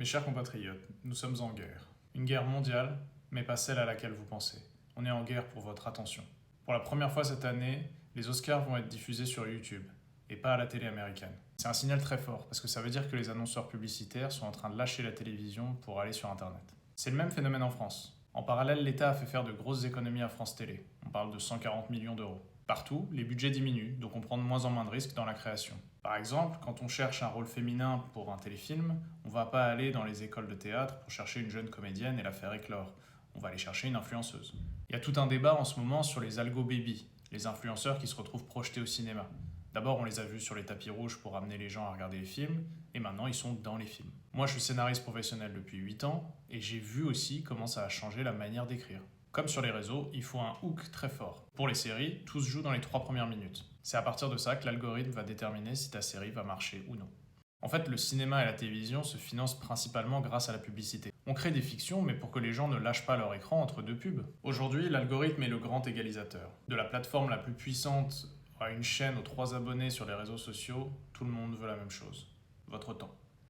Mes chers compatriotes, nous sommes en guerre. Une guerre mondiale, mais pas celle à laquelle vous pensez. On est en guerre pour votre attention. Pour la première fois cette année, les Oscars vont être diffusés sur YouTube, et pas à la télé américaine. C'est un signal très fort, parce que ça veut dire que les annonceurs publicitaires sont en train de lâcher la télévision pour aller sur Internet. C'est le même phénomène en France. En parallèle, l'État a fait faire de grosses économies à France Télé. On parle de 140 millions d'euros. Partout, les budgets diminuent, donc on prend de moins en moins de risques dans la création. Par exemple, quand on cherche un rôle féminin pour un téléfilm, on va pas aller dans les écoles de théâtre pour chercher une jeune comédienne et la faire éclore. On va aller chercher une influenceuse. Il y a tout un débat en ce moment sur les algo baby, les influenceurs qui se retrouvent projetés au cinéma. D'abord, on les a vus sur les tapis rouges pour amener les gens à regarder les films, et maintenant ils sont dans les films. Moi, je suis scénariste professionnel depuis 8 ans, et j'ai vu aussi comment ça a changé la manière d'écrire. Comme sur les réseaux, il faut un hook très fort. Pour les séries, tout se joue dans les 3 premières minutes. C'est à partir de ça que l'algorithme va déterminer si ta série va marcher ou non. En fait, le cinéma et la télévision se financent principalement grâce à la publicité. On crée des fictions, mais pour que les gens ne lâchent pas leur écran entre deux pubs. Aujourd'hui, l'algorithme est le grand égalisateur. De la plateforme la plus puissante à une chaîne aux 3 abonnés sur les réseaux sociaux, tout le monde veut la même chose. Votre temps.